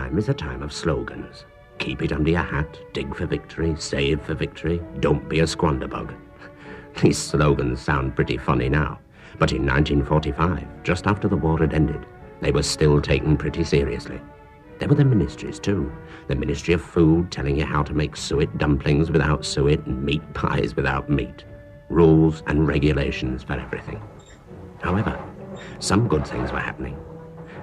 time is a time of slogans. Keep it under your hat, dig for victory, save for victory, don't be a squanderbug. These slogans sound pretty funny now, but in 1945, just after the war had ended, they were still taken pretty seriously. There were the ministries too. The Ministry of Food telling you how to make suet dumplings without suet and meat pies without meat. Rules and regulations for everything. However, some good things were happening.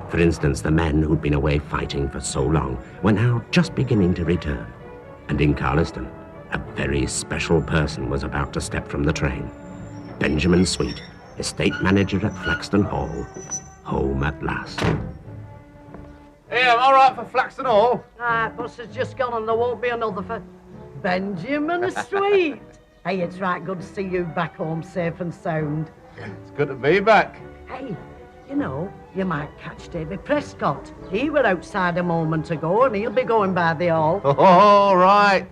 For instance, the men who'd been away fighting for so long were now just beginning to return. And in Carliston, a very special person was about to step from the train. Benjamin Sweet, estate manager at Flaxton Hall, home at last. Hey, I'm all right for Flaxton Hall. Bus has just gone and there won't be another for Benjamin Sweet. Hey, it's right good to see you back home safe and sound. It's good to be back. Hey, you know, you might catch David Prescott. He were outside a moment ago and he'll be going by the hall. All right.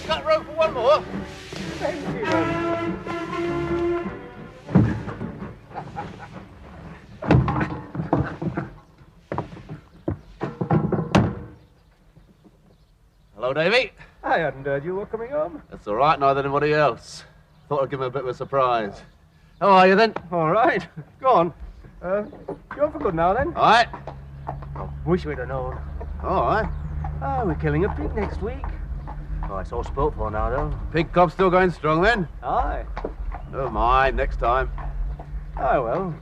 Got room for one more? Thank you. Hello, Davy. I hadn't heard you were coming home. That's all right, neither than anybody else. Thought I'd give him a bit of a surprise. How are you, then? All right. Go on. You're for good now, then? All right. Oh, wish we'd have known. All right. We're killing a pig next week. Oh, it's all spoke for now, though. Pig club still going strong, then? Aye. Never mind, next time. Aye, well.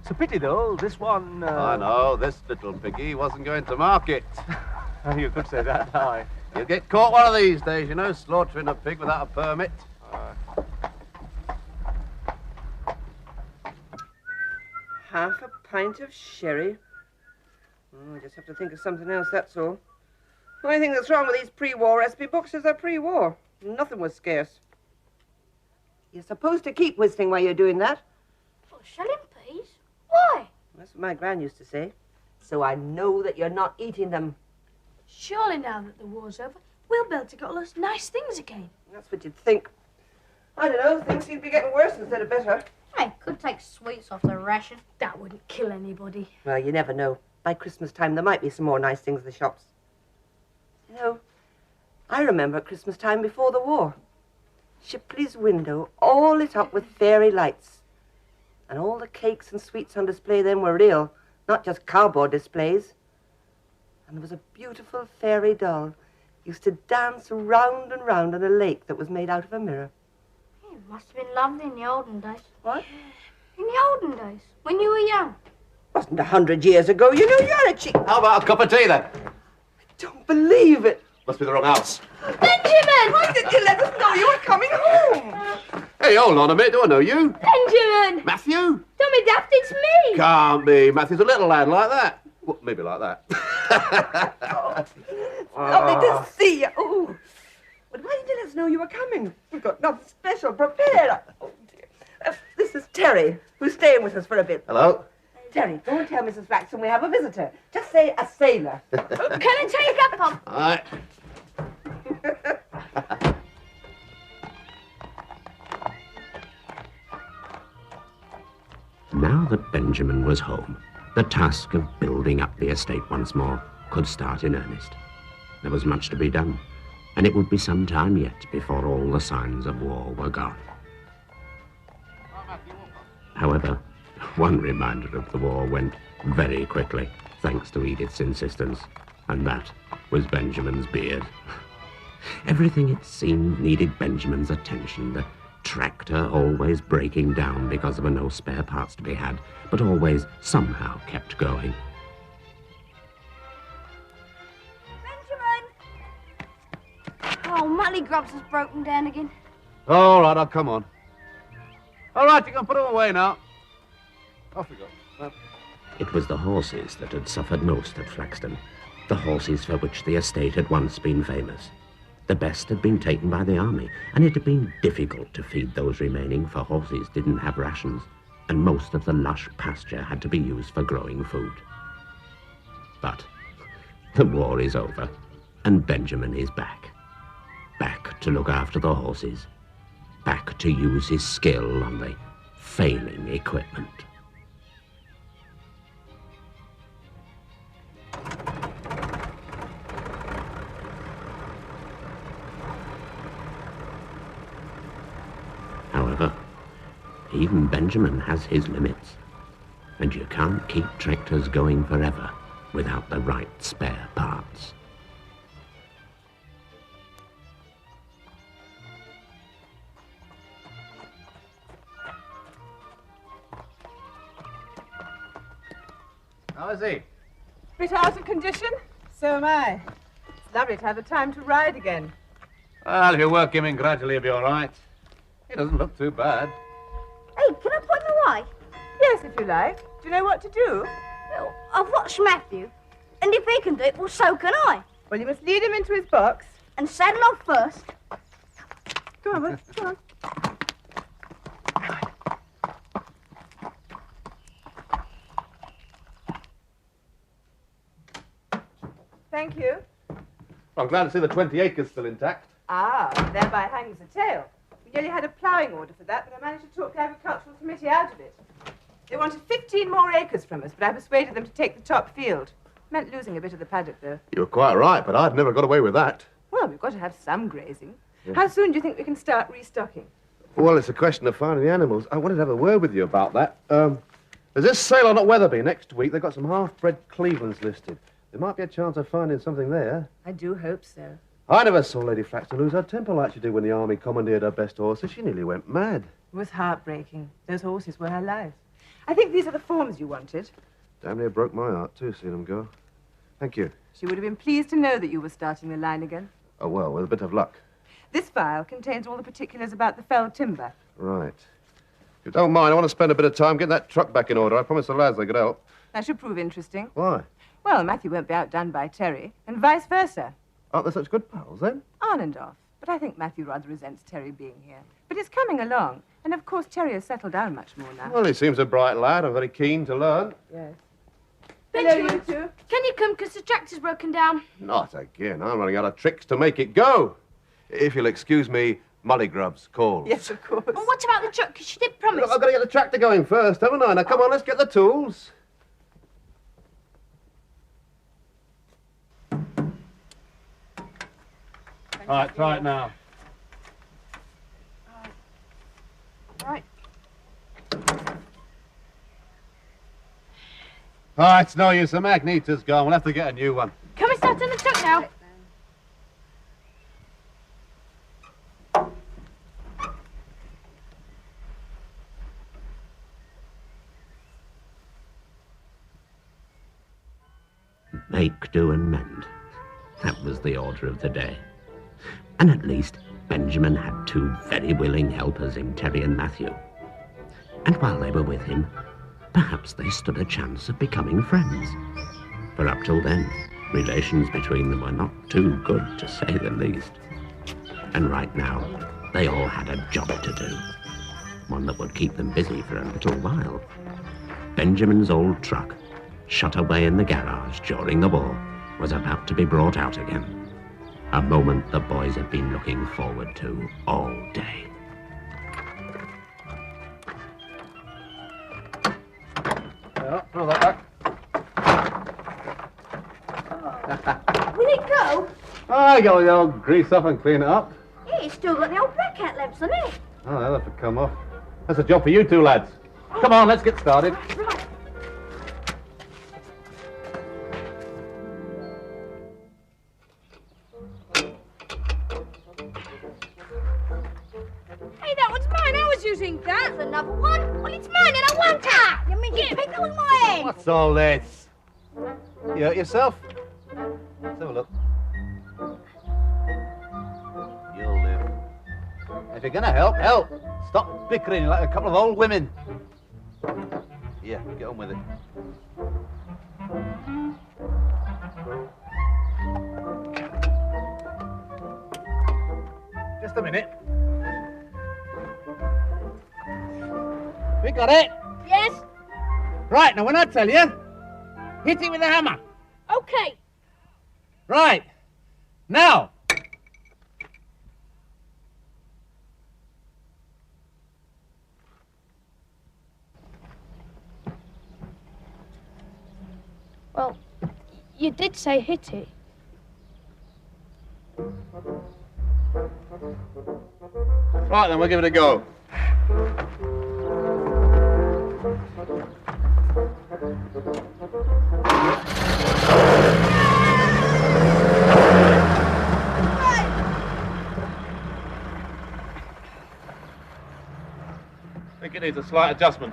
It's a pity, though. This one, I know, this little piggy wasn't going to market. You could say that, aye. You'll get caught one of these days, you know, slaughtering a pig without a permit. Half a pint of sherry. I just have to think of something else, that's all. The only thing that's wrong with these pre-war recipe books is they're pre-war. Nothing was scarce. You're supposed to keep whistling while you're doing that. For shelling peas? Why? That's what my gran used to say. So I know that you're not eating them. Surely now that the war's over, we'll be able to get all those nice things again. That's what you'd think. I don't know, things seem to be getting worse instead of better. Hey, could take sweets off the ration. That wouldn't kill anybody. Well, you never know. By Christmas time, there might be some more nice things in the shops. You know, I remember at Christmas time before the war. Shipley's window all lit up with fairy lights. And all the cakes and sweets on display then were real, not just cardboard displays. And there was a beautiful fairy doll used to dance round and round on a lake that was made out of a mirror. It must have been lovely in the olden days. What? In the olden days, when you were young. Wasn't 100 years ago. You know, you're a cheap... How about a cup of tea, then? Don't believe it. Must be the wrong house. Benjamin! Why didn't you let us know you were coming home? Hey, hold on a minute. Do I know you? Benjamin! Matthew? Tommy Daft, it's me! Can't be. Matthew's a little lad like that. Well, maybe like that. Lovely to see you. Oh. But why didn't you let us know you were coming? We've got nothing special prepared. Oh, dear. This is Terry, who's staying with us for a bit. Hello? Terry, go and tell Mrs. Flaxton we have a visitor. Just say a sailor. Can I take up, Pop? All right. Now that Benjamin was home, the task of building up the estate once more could start in earnest. There was much to be done, and it would be some time yet before all the signs of war were gone. However, one reminder of the war went very quickly, thanks to Edith's insistence, and that was Benjamin's beard. Everything, it seemed, needed Benjamin's attention. The tractor always breaking down because there were no spare parts to be had, but always somehow kept going. Benjamin! Oh, Mally Grubs has broken down again. All right, I'll come on. All right, you can put them away now. Off we go. It was the horses that had suffered most at Flaxton, the horses for which the estate had once been famous. The best had been taken by the army, and it had been difficult to feed those remaining, for horses didn't have rations, and most of the lush pasture had to be used for growing food. But The war is over, and Benjamin is back. Back to look after the horses. Back to use his skill on the failing equipment. However, even Benjamin has his limits, and you can't keep tractors going forever without the right spare parts. How is he? Bit out of condition? So am I. It's lovely to have the time to ride again. Well, if you work him in gradually, he'll be all right. He doesn't look too bad. Hey, can I put him away? Yes, if you like. Do you know what to do? Well, I've watched Matthew, and if he can do it, well, so can I. Well, you must lead him into his box. And saddle off first. Go on, go on. Thank you. I'm glad to see the 20 acres still intact. Ah, thereby hangs a tale. We only had a ploughing order for that, but I managed to talk the agricultural committee out of it. They wanted 15 more acres from us, but I persuaded them to take the top field. Meant losing a bit of the paddock, though. You were quite right, but I'd never got away with that. Well, we've got to have some grazing. How soon do you think we can start restocking? Well, it's a question of finding the animals. I wanted to have a word with you about that. There's this sale on at Wetherby next week. They've got some half-bred Clevelands listed. There might be a chance of finding something there. I do hope so. I never saw Lady Flaxton lose her temper like she did when the army commandeered her best horses. She nearly went mad. It was heartbreaking. Those horses were her life. I think these are the forms you wanted. Damn near broke my heart, too, seeing them go. Thank you. She would have been pleased to know that you were starting the line again. Oh, well, with a bit of luck. This file contains all the particulars about the felled timber. Right. If you don't mind, I want to spend a bit of time getting that truck back in order. I promised the lads they could help. That should prove interesting. Why? Well, Matthew won't be outdone by Terry, and vice versa. Aren't they such good pals, then? On and off. But I think Matthew rather resents Terry being here. But it's coming along. And, of course, Terry has settled down much more now. Well, he seems a bright lad. I'm very keen to learn. Yes. Benjamin, Hello, you two. can you come, because the tractor's broken down? Not again. I'm running out of tricks to make it go. If you'll excuse me, Mullygrub's calls. Yes, of course. Well, what about the truck? Because she did promise. Look, I've got to get the tractor going first, haven't I? Now, come on, let's get the tools. All right, try it now. Right. All right, it's no use. The magneter's gone. We'll have to get a new one. Can we start on the truck now? Make, do, and mend. That was the order of the day. And at least Benjamin had two very willing helpers in Terry and Matthew. And while they were with him, perhaps they stood a chance of becoming friends. For up till then, relations between them were not too good, to say the least. And right now, they all had a job to do. One that would keep them busy for a little while. Benjamin's old truck, shut away in the garage during the war, was about to be brought out again. A moment the boys had been looking forward to all day. Yeah, throw that back. Will it go? I got the old grease off and clean it up. Yeah, it's still got the old black cat lamps on it. Oh, they'll have to come off. That's a job for you two lads. Come on, let's get started. Right. Hey, that one's mine. I was using that. There's another one. Well, it's mine and I want that. You mean you picked on my end? What's all this? You hurt yourself? Let's have a look. You'll live. If you're gonna help, help. Stop bickering like a couple of old women. Yeah, get on with it. Just a minute. We got it. Yes? Right, now when I tell you, hit it with a hammer. Okay. Right. Now. Well, you did say hit it. Right, then, we'll give it a go. I think it needs a slight adjustment.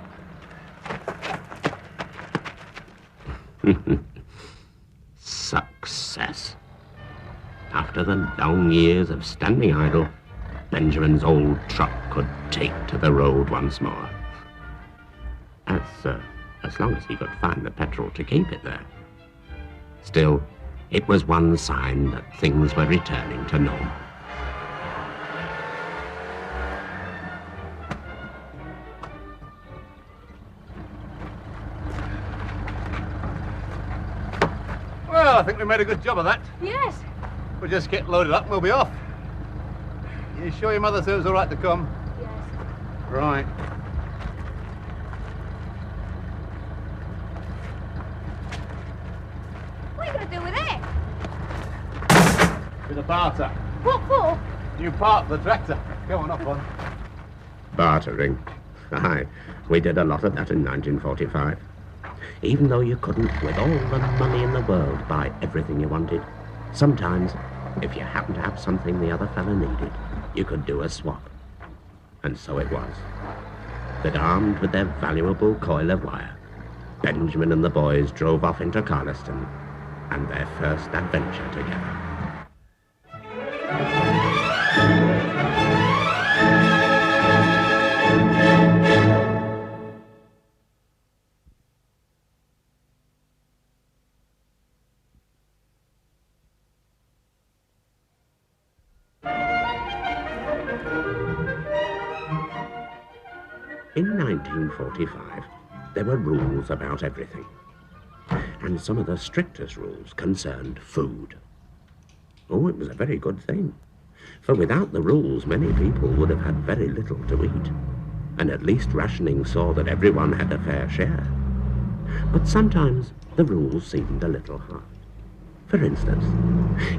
Success. After the long years of standing idle, Benjamin's old truck could take to the road once more. As long as he could find the petrol to keep it there. Still, it was one sign that things were returning to normal. Well, I think we made a good job of that. Yes. We'll just get loaded up and we'll be off. You sure your mother said it was all right to come? Yes. Right. What are you going to do with it? With a barter. What for? New part for the tractor. Go on, up one. Bartering. Aye, we did a lot of that in 1945. Even though you couldn't, with all the money in the world, buy everything you wanted, sometimes, if you happened to have something the other fella needed, you could do a swap. And so it was. That armed with their valuable coil of wire, Benjamin and the boys drove off into Carliston and their first adventure together. In 1945, there were rules about everything. And some of the strictest rules concerned food. Oh, it was a very good thing. For without the rules, many people would have had very little to eat. And at least rationing saw that everyone had a fair share. But sometimes the rules seemed a little hard. For instance,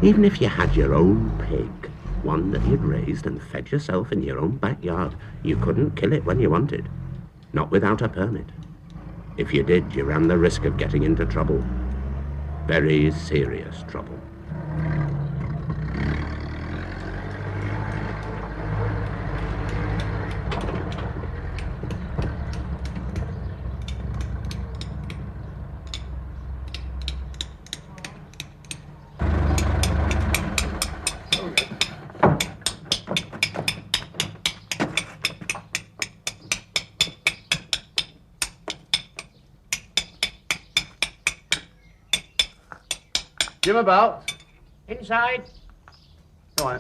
even if you had your own pig, one that you'd raised and fed yourself in your own backyard, you couldn't kill it when you wanted. Not without a permit. If you did, you ran the risk of getting into trouble. Very serious trouble. Jim about. Inside. Go on.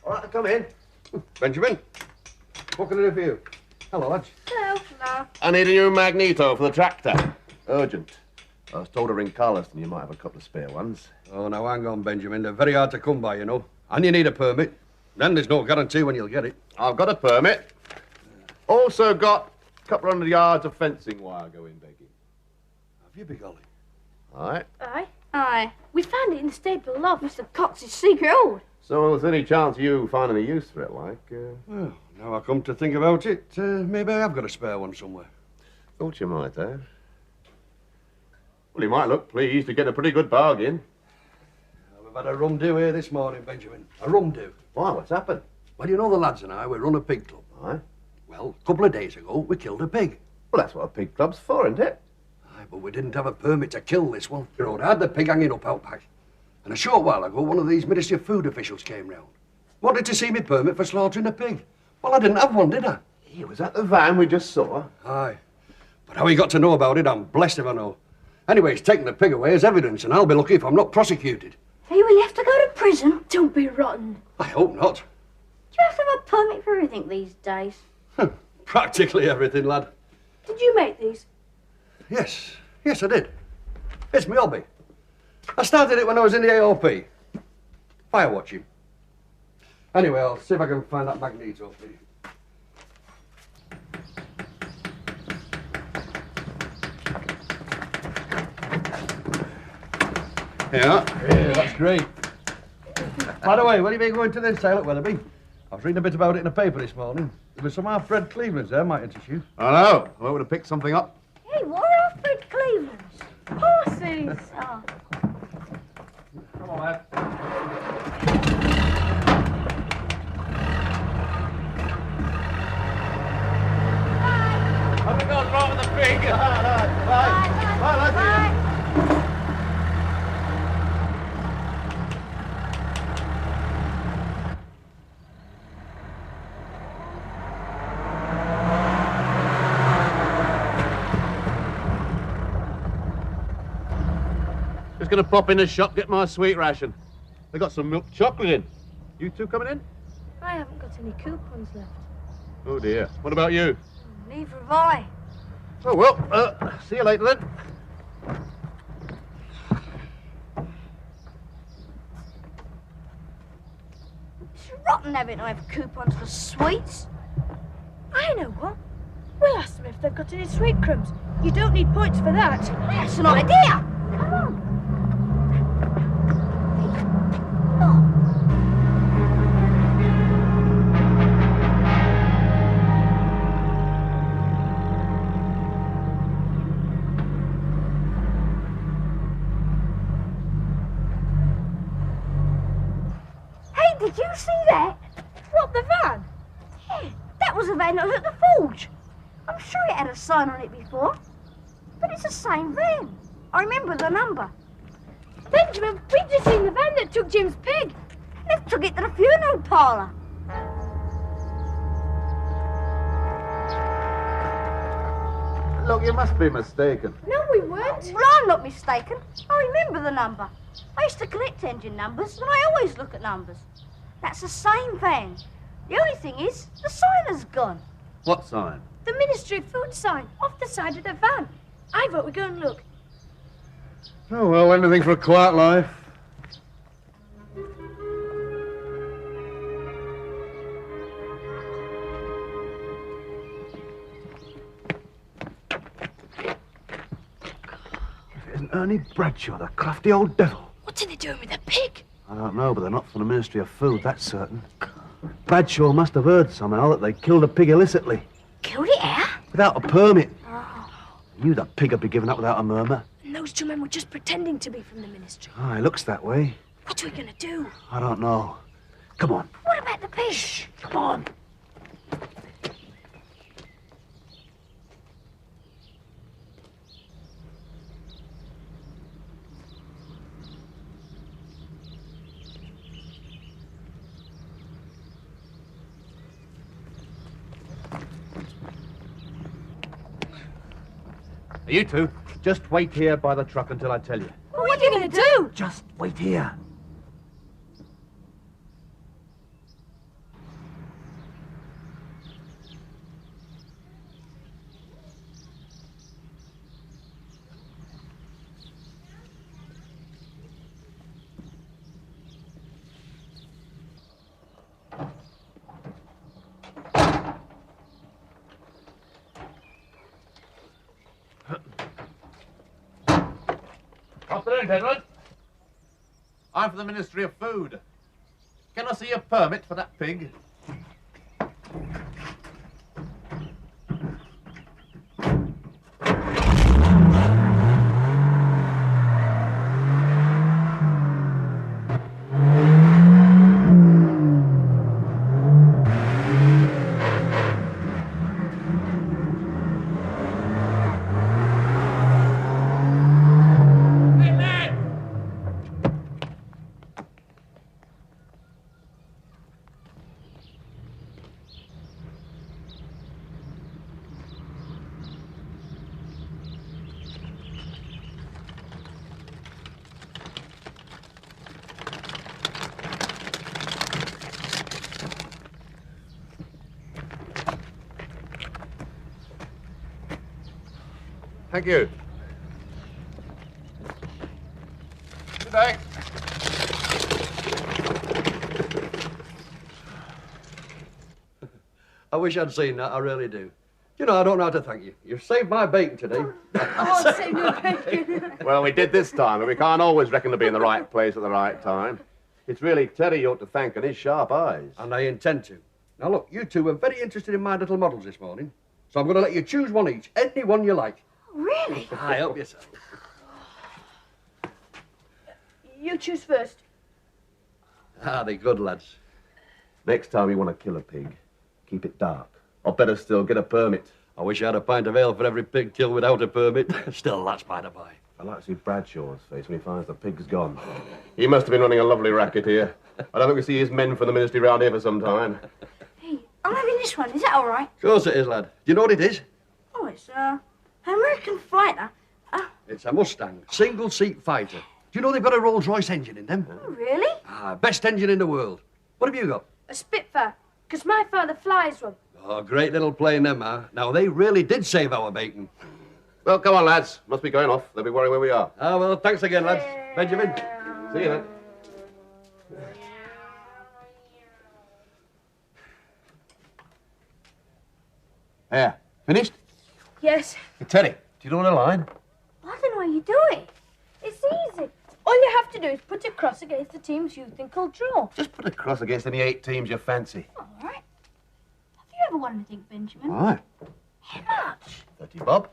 All right, come in. Benjamin, what can I do for you? Hello, Lodge. Hello. Hello. I need a new magneto for the tractor. Urgent. I was told to ring Carliston. You might have a couple of spare ones. Oh, now hang on, Benjamin. They're very hard to come by, you know. And you need a permit. Then there's no guarantee when you'll get it. I've got a permit. Also got a couple of 100 yards of fencing wire going, Piggy. Have you, big Ollie? All right. Aye. Aye. We found it in the stable loft, Mr. Cox's secret hold. So if there's any chance of you finding a use for it, like, Well, now I come to think about it, maybe I have got a spare one somewhere. thought you might have. Well, you might look pleased to get a pretty good bargain. We've had a rum do here this morning, Benjamin. A rum do. Why, what's happened? Well, you know the lads and I, we run a pig club. Aye. Well, a couple of days ago, we killed a pig. Well, that's what a pig club's for, isn't it? Aye, but we didn't have a permit to kill this one. You know, they had the pig hanging up out back. And a short while ago, one of these Ministry of Food officials came round. Wanted to see me permit for slaughtering a pig. Well, I didn't have one, did I? He was at the van we just saw. Aye. But how he got to know about it, I'm blessed if I know. Anyway, he's taken the pig away as evidence, and I'll be lucky if I'm not prosecuted. Hey, will you have to go to prison? Don't be rotten. I hope not. Do you have to have a permit for everything these days? Practically everything, lad. Did you make these? Yes, I did. It's my hobby. I started it when I was in the AOP. Fire watching. Anyway, I'll see if I can find that magneto for you. Yeah, that's great. By the way, when have you been going to this sale at Weatherby? I was reading a bit about it in the paper this morning. There was some half-bred Clevelands there, might interest you. I know. I would have picked something up. Hey, what are half-bred Clevelands? Horses. Oh. Come on, lad. Have we gone wrong with the pig? Bye, lad. Just going to pop in the shop, get my sweet ration. They got some milk chocolate in. You two coming in? I haven't got any coupons left. Oh, dear. What about you? Neither have I. Oh, well, see you later, then. It's rotten having to have coupons for sweets. I know what. We'll ask them if they've got any sweet crumbs. You don't need points for that. That's an idea. Come on. Did you see that? What, the van? Yeah, that was the van that was at the forge. I'm sure it had a sign on it before. But it's the same van. I remember the number. Benjamin, we've just seen the van that took Jim's pig. They've took it to the funeral parlour. Look, you must be mistaken. No, we weren't. Well, I'm not mistaken. I remember the number. I used to collect engine numbers, and I always look at numbers. That's the same van. The only thing is, the sign has gone. What sign? The Ministry of Food sign, off the side of the van. I vote we go and look. Oh, well, anything for a quiet life. If it isn't Ernie Bradshaw, the crafty old devil. What's he doing with the pig? I don't know, but they're not from the Ministry of Food, that's certain. Bradshaw must have heard somehow that they killed a pig illicitly. Killed it here? Without a permit. Oh. I knew that pig would be given up without a murmur. And those two men were just pretending to be from the ministry. Oh, it looks that way. What are we going to do? I don't know. Come on. What about the pig? Shh, come on. You two, just wait here by the truck until I tell you. Well, what are you going to do? Just wait here. Afternoon, gentlemen. I'm from the Ministry of Food. Can I see a permit for that pig? Thank you. Good day. I wish I'd seen that, I really do. You know, I don't know how to thank you. You've saved my bacon today. Oh, save your bacon. Well, we did this time, but we can't always reckon to be in the right place at the right time. It's really Terry you ought to thank and his sharp eyes. And I intend to. Now, look, you two were very interested in my little models this morning, so I'm going to let you choose one each, any one you like. Really? I help yourself. You choose first. Ah, they're good lads. Next time you want to kill a pig, keep it dark. Or better still, get a permit. I wish I had a pint of ale for every pig killed without a permit. Still, that's by the by. I'd like to see Bradshaw's face when he finds the pig's gone. He must have been running a lovely racket here. I don't think we see his men from the ministry round here for some time. Hey, I'm having this one. Is that all right? Of course it is, lad. Do you know what it is? Oh, it's, an American fighter. It's a Mustang, single-seat fighter. Do you know they've got a Rolls-Royce engine in them? Oh, really? Ah, best engine in the world. What have you got? A Spitfire, because my father flies one. Oh, great little plane, them are. Now, they really did save our bacon. Well, come on, lads. Must be going off. They'll be worrying where we are. Ah, well, thanks again, lads. Benjamin. See you then. There. Finished? Yes. Hey, Teddy, do you know what a line? I don't know how you do it. It's easy. All you have to do is put a cross against the teams you think will draw. Just put a cross against any 8 teams you fancy. All right. Have you ever won anything, Benjamin? All right. How much? 30 bob.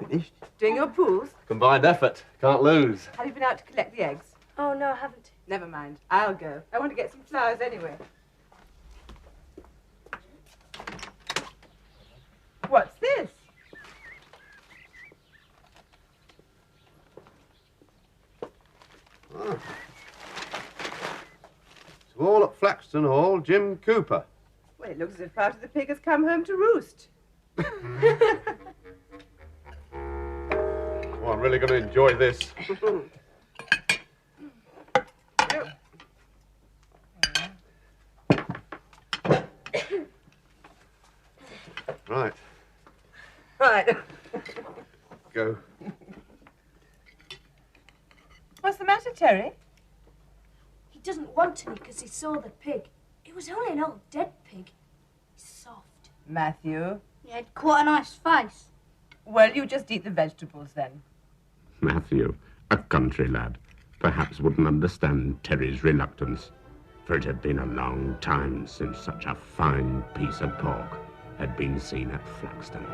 Finished. Doing your pools? Combined effort. Can't lose. Have you been out to collect the eggs? Oh, no, I haven't. Never mind. I'll go. I want to get some flowers anyway. What's this? Ah. It's all at Flaxton Hall, Jim Cooper. Well, it looks as if part of the pig has come home to roost. Oh, I'm really going to enjoy this. Right. Right. Go. What's the matter, Terry? He doesn't want to because he saw the pig. It was only an old dead pig. He's soft. Matthew. He had quite a nice face. Well, you just eat the vegetables then. Matthew, a country lad, perhaps wouldn't understand Terry's reluctance, for it had been a long time since such a fine piece of pork had been seen at Flaxton.